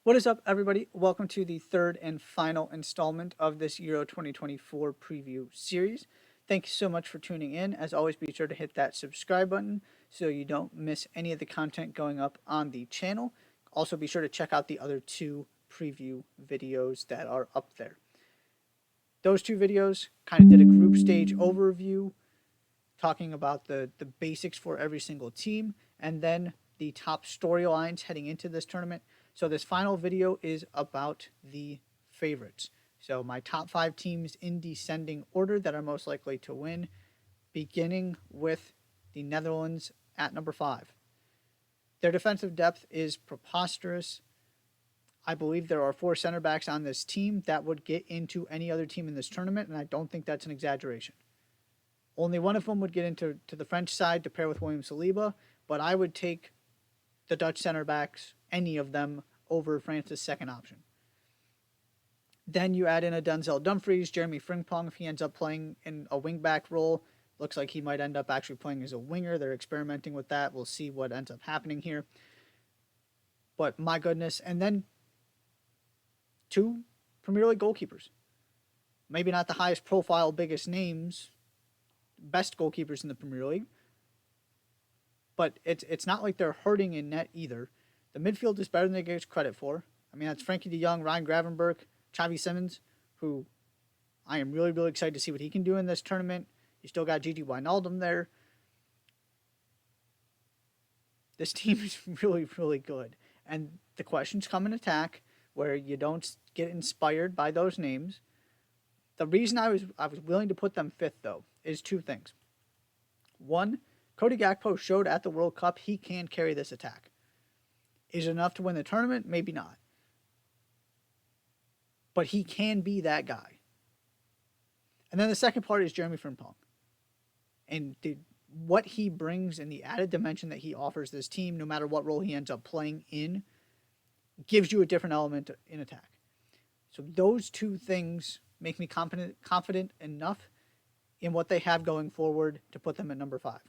What is up, everybody? Welcome to the third and final installment of this Euro 2024 preview series. Thank you so much for tuning in. As always, be sure to hit that subscribe button so you don't miss any of the content going up on the channel. Also, be sure to check out the other two preview videos that are up there. Those two videos kind of did a group stage overview, talking about the basics for every single team, and then the top storylines heading into this tournament. So this final video is about the favorites. So my top 5 teams in descending order that are most likely to win, beginning with the Netherlands at number 5. Their defensive depth is preposterous. I believe there are 4 center backs on this team that would get into any other team in this tournament, and I don't think that's an exaggeration. Only one of them would get into the French side to pair with William Saliba, but I would take the Dutch center backs, any of them, over France's second option. Then you add in a Denzel Dumfries, Jeremy Frimpong, if he ends up playing in a wingback role. Looks like he might end up actually playing as a winger. They're experimenting with that. We'll see what ends up happening here. But my goodness. And then 2 Premier League goalkeepers. Maybe not the highest profile, biggest names, best goalkeepers in the Premier League, but it's not like they're hurting in net either. The midfield is better than they get credit for. I mean, that's Frenkie de Jong, Ryan Gravenberch, Xavi Simons, who I am really, really excited to see what he can do in this tournament. You still got Gigi Wijnaldum there. This team is really, really good. And the questions come in attack where you don't get inspired by those names. The reason I was willing to put them 5th, though, is 2 things. One, Cody Gakpo showed at the World Cup he can carry this attack. Is it enough to win the tournament? Maybe not. But he can be that guy. And then the second part is Jeremy Frimpong. And what he brings and the added dimension that he offers this team, no matter what role he ends up playing in, gives you a different element in attack. So those 2 things make me confident enough in what they have going forward to put them at number 5.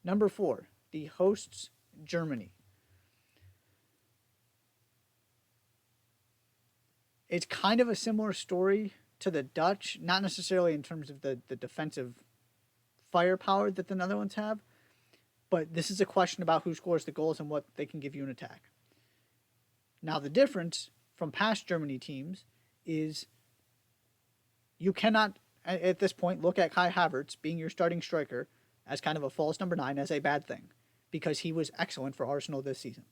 Number 4, the hosts, Germany. It's kind of a similar story to the Dutch, not necessarily in terms of the defensive firepower that the Netherlands have, but this is a question about who scores the goals and what they can give you in attack. Now, the difference from past Germany teams is you cannot, at this point, look at Kai Havertz being your starting striker as kind of a false number 9 as a bad thing, because he was excellent for Arsenal this season.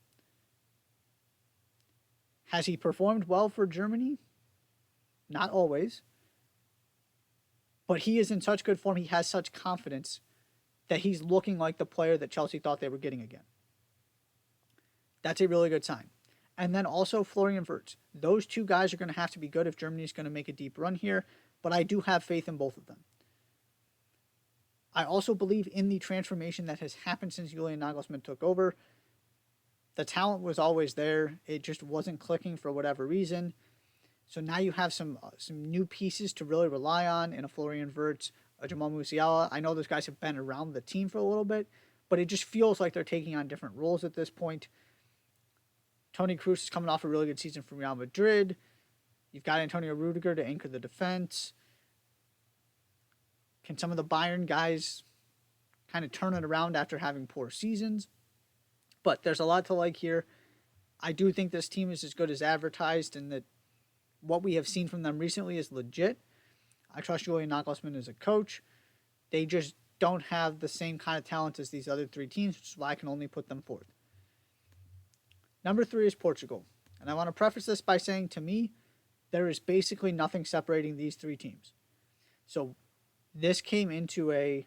Has he performed well for Germany? Not always. But he is in such good form, he has such confidence that he's looking like the player that Chelsea thought they were getting again. That's a really good sign. And then also Florian Wirtz. Those 2 guys are going to have to be good if Germany is going to make a deep run here, but I do have faith in both of them. I also believe in the transformation that has happened since Julian Nagelsmann took over. The talent was always there. It just wasn't clicking for whatever reason. So now you have some new pieces to really rely on in a Florian Wirtz, a Jamal Musiala. I know those guys have been around the team for a little bit, but it just feels like they're taking on different roles at this point. Toni Kroos is coming off a really good season for Real Madrid. You've got Antonio Rudiger to anchor the defense. Can some of the Bayern guys kind of turn it around after having poor seasons? But there's a lot to like here. I do think this team is as good as advertised, and that what we have seen from them recently is legit. I trust Julian Nagelsmann as a coach. They just don't have the same kind of talent as these other 3 teams, which is why I can only put them 4th. Number 3 is Portugal. And I want to preface this by saying, to me, there is basically nothing separating these 3 teams. So this came into a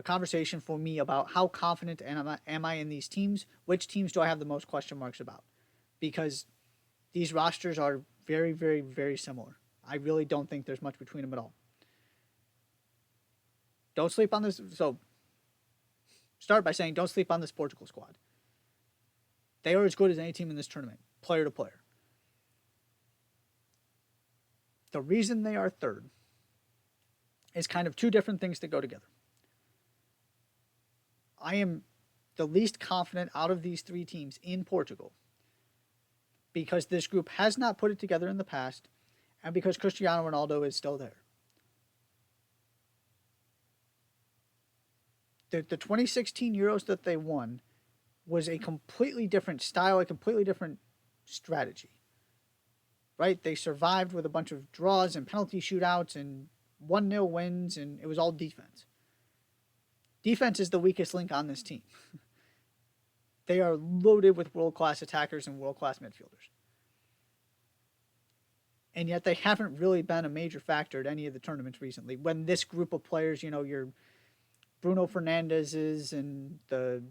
conversation for me about how confident am I in these teams? Which teams do I have the most question marks about? Because these rosters are very, very, very similar. I really don't think there's much between them at all. Don't sleep on this. So start by saying don't sleep on this Portugal squad. They are as good as any team in this tournament, player to player. The reason they are 3rd is kind of 2 different things that go together. I am the least confident out of these 3 teams in Portugal because this group has not put it together in the past, and because Cristiano Ronaldo is still there. The 2016 Euros that they won was a completely different style, a completely different strategy. Right? They survived with a bunch of draws and penalty shootouts and 1-0 wins, and it was all defense. Defense is the weakest link on this team. They are loaded with world-class attackers and world-class midfielders. And yet they haven't really been a major factor at any of the tournaments recently. When this group of players, your Bruno Fernandez's and the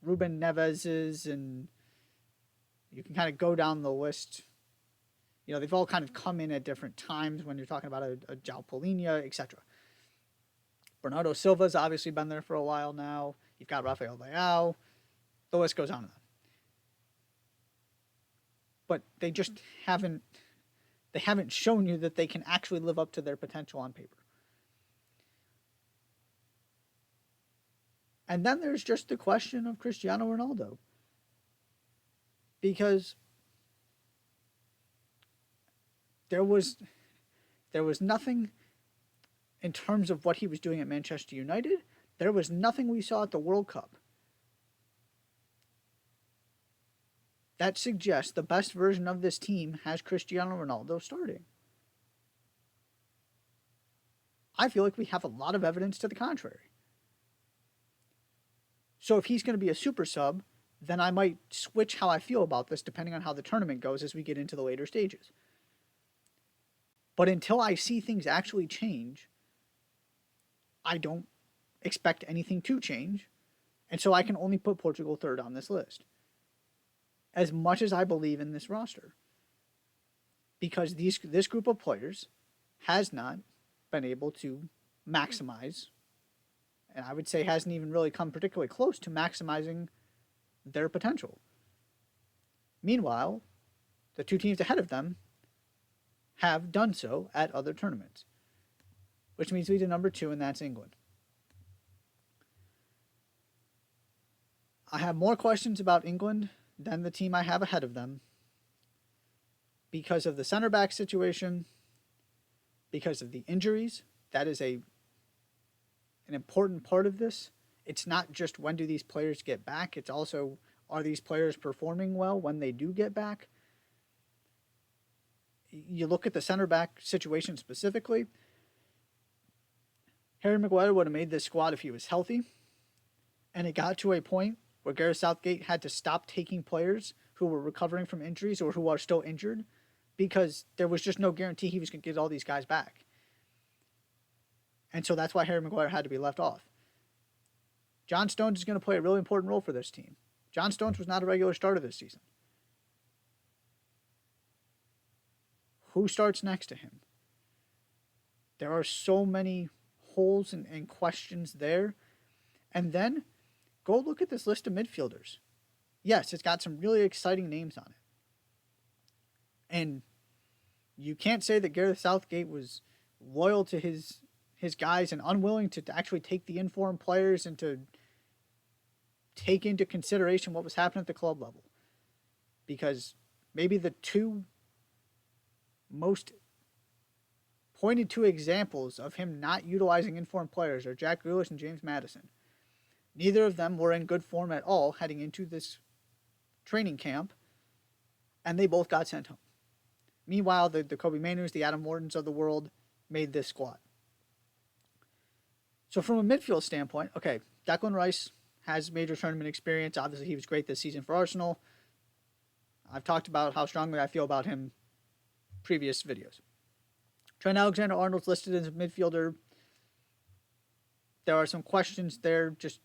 Ruben Neves's, and you can kind of go down the list. They've all kind of come in at different times when you're talking about a João Palhinha, etc. Bernardo Silva's obviously been there for a while now. You've got Rafael Leao. The list goes on and on. But they just haven't shown you that they can actually live up to their potential on paper. And then there's just the question of Cristiano Ronaldo. Because there was nothing in terms of what he was doing at Manchester United. There was nothing we saw at the World Cup that suggests the best version of this team has Cristiano Ronaldo starting. I feel like we have a lot of evidence to the contrary. So if he's going to be a super sub, then I might switch how I feel about this depending on how the tournament goes as we get into the later stages. But until I see things actually change, I don't expect anything to change. And so I can only put Portugal third on this list. As much as I believe in this roster. Because this group of players has not been able to maximize, and I would say hasn't even really come particularly close to maximizing their potential. Meanwhile, the two teams ahead of them have done so at other tournaments, which means we to number 2, and that's England. I have more questions about England than the team I have ahead of them because of the center back situation, because of the injuries. That is an important part of this. It's not just when do these players get back, it's also are these players performing well when they do get back. You look at the center back situation specifically. Harry Maguire would have made this squad if he was healthy. And it got to a point where Gareth Southgate had to stop taking players who were recovering from injuries or who are still injured because there was just no guarantee he was going to get all these guys back. And so that's why Harry Maguire had to be left off. John Stones is going to play a really important role for this team. John Stones was not a regular starter this season. Who starts next to him? There are so many holes and questions there. And then go look at this list of midfielders. Yes, it's got some really exciting names on it. And you can't say that Gareth Southgate was loyal to his guys and unwilling to actually take the informed players and to take into consideration what was happening at the club level. Because maybe the two most pointed to examples of him not utilizing informed players are Jack Grealish and James Maddison. Neither of them were in good form at all heading into this training camp, and they both got sent home. Meanwhile, the Kobe Mainus, the Adam Wardens of the world made this squad. So from a midfield standpoint, okay, Declan Rice has major tournament experience. Obviously, he was great this season for Arsenal. I've talked about how strongly I feel about him previous videos. Trent Alexander-Arnold's listed as a midfielder. There are some questions there, just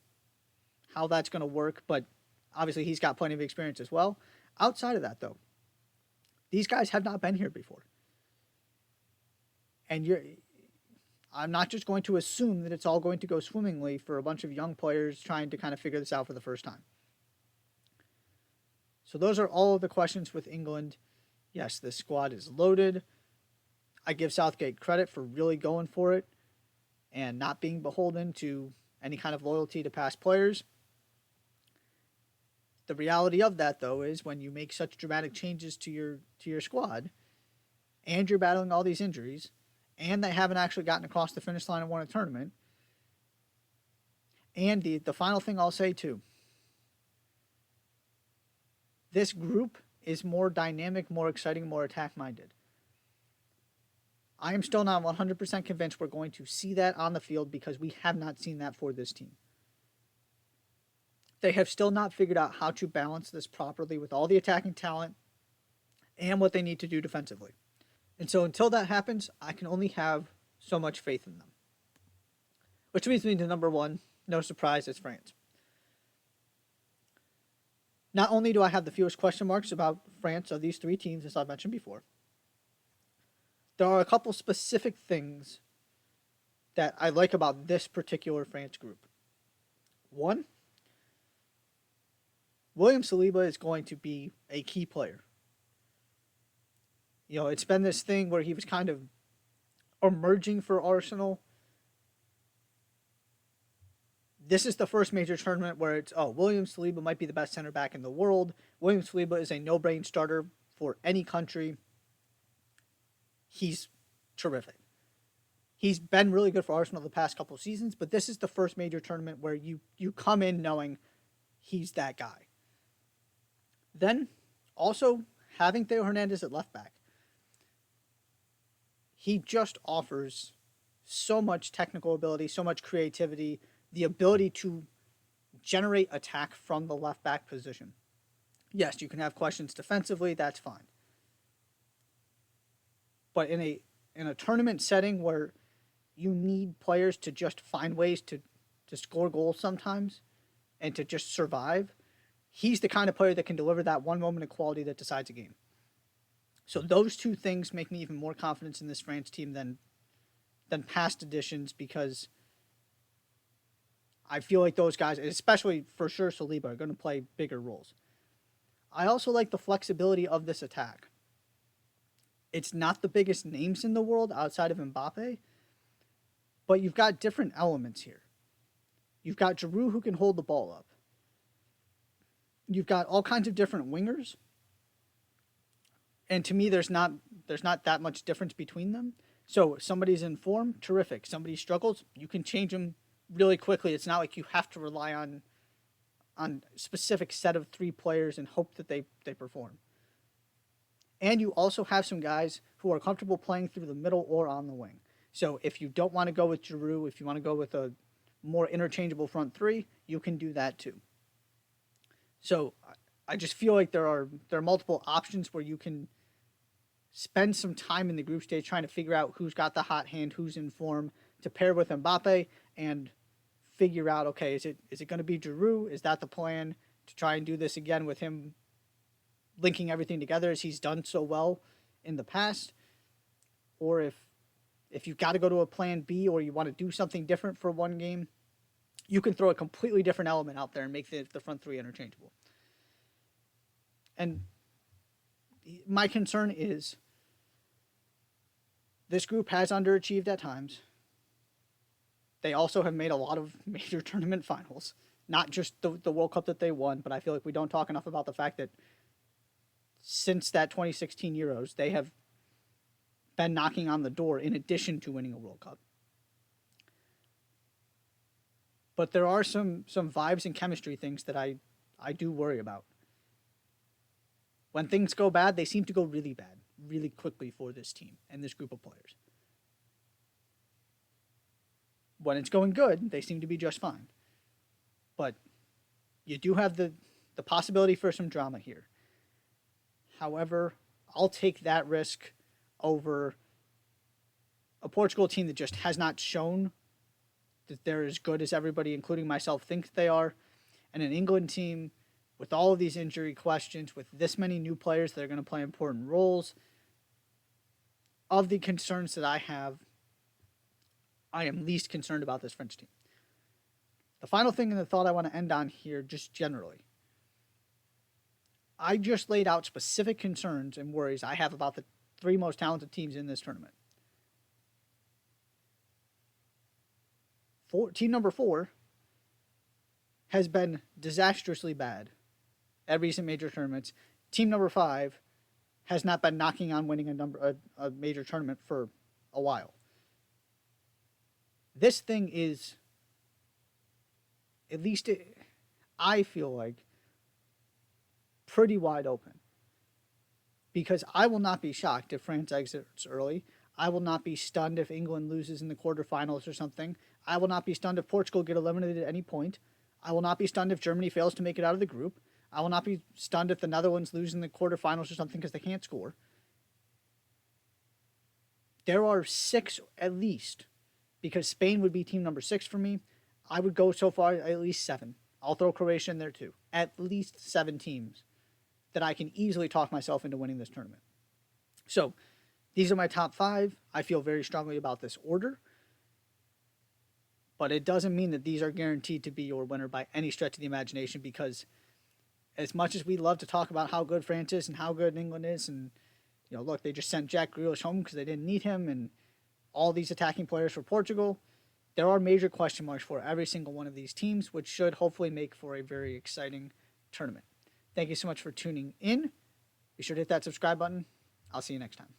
how that's going to work, but obviously he's got plenty of experience as well. Outside of that, though, these guys have not been here before. And I'm not just going to assume that it's all going to go swimmingly for a bunch of young players trying to kind of figure this out for the first time. So those are all of the questions with England. Yes, this squad is loaded. I give Southgate credit for really going for it and not being beholden to any kind of loyalty to past players. The reality of that, though, is when you make such dramatic changes to your squad, and you're battling all these injuries, and they haven't actually gotten across the finish line and won a tournament. And the final thing I'll say too, this group is more dynamic, more exciting, more attack minded. I am still not 100% convinced we're going to see that on the field because we have not seen that for this team. They have still not figured out how to balance this properly with all the attacking talent and what they need to do defensively. And so until that happens, I can only have so much faith in them. Which leads me to number one, no surprise, it's France. Not only do I have the fewest question marks about France of these three teams, as I mentioned before, there are a couple specific things that I like about this particular France group. One, William Saliba is going to be a key player. You know, it's been this thing where he was kind of emerging for Arsenal. This is the first major tournament where it's, William Saliba might be the best center back in the world. William Saliba is a no-brain starter for any country. He's terrific. He's been really good for Arsenal the past couple seasons, but this is the first major tournament where you come in knowing he's that guy. Then, also, having Theo Hernandez at left back. He just offers so much technical ability, so much creativity, the ability to generate attack from the left back position. Yes, you can have questions defensively, that's fine. But in a tournament setting where you need players to just find ways to score goals sometimes and to just survive, he's the kind of player that can deliver that one moment of quality that decides a game. So those two things make me even more confident in this France team than past editions, because I feel like those guys, especially for sure Saliba, are going to play bigger roles. I also like the flexibility of this attack. It's not the biggest names in the world outside of Mbappe, but you've got different elements here. You've got Giroud who can hold the ball up. You've got all kinds of different wingers. And to me, there's not that much difference between them. So if somebody's in form, terrific. Somebody struggles, you can change them really quickly. It's not like you have to rely on a specific set of three players and hope that they perform. And you also have some guys who are comfortable playing through the middle or on the wing. So if you don't want to go with Giroud, if you want to go with a more interchangeable front three, you can do that too. So I just feel like there are multiple options where you can spend some time in the group stage trying to figure out who's got the hot hand, who's in form, to pair with Mbappe and figure out, okay, is it going to be Giroud? Is that the plan, to try and do this again with him linking everything together as he's done so well in the past? Or if you've got to go to a plan B, or you want to do something different for one game, you can throw a completely different element out there and make the front three interchangeable. And my concern is this group has underachieved at times. They also have made a lot of major tournament finals, not just the World Cup that they won, but I feel like we don't talk enough about the fact that since that 2016 Euros, they have been knocking on the door in addition to winning a World Cup. But there are some vibes and chemistry things that I do worry about. When things go bad, they seem to go really bad, really quickly for this team and this group of players. When it's going good, they seem to be just fine. But you do have the possibility for some drama here. However, I'll take that risk over a Portugal team that just has not shown that they're as good as everybody, including myself, thinks they are, and an England team with all of these injury questions, with this many new players that are going to play important roles. Of the concerns that I have, I am least concerned about this French team. The final thing and the thought I want to end on here, just generally, I just laid out specific concerns and worries I have about the three most talented teams in this tournament. Team number 4 has been disastrously bad at recent major tournaments. Team number 5 has not been knocking on winning a major tournament for a while. This thing is, at least I feel like, pretty wide open. Because I will not be shocked if France exits early. I will not be stunned if England loses in the quarterfinals or something. I will not be stunned if Portugal get eliminated at any point. I will not be stunned if Germany fails to make it out of the group. I will not be stunned if the Netherlands lose in the quarterfinals or something because they can't score. There are 6 at least, because Spain would be team number 6 for me. I would go so far at least 7. I'll throw Croatia in there too. At least 7 teams that I can easily talk myself into winning this tournament. So these are my top 5. I feel very strongly about this order. But it doesn't mean that these are guaranteed to be your winner by any stretch of the imagination, because as much as we love to talk about how good France is and how good England is, and look, they just sent Jack Grealish home because they didn't need him, and all these attacking players for Portugal, there are major question marks for every single one of these teams, which should hopefully make for a very exciting tournament. Thank you so much for tuning in. Be sure to hit that subscribe button. I'll see you next time.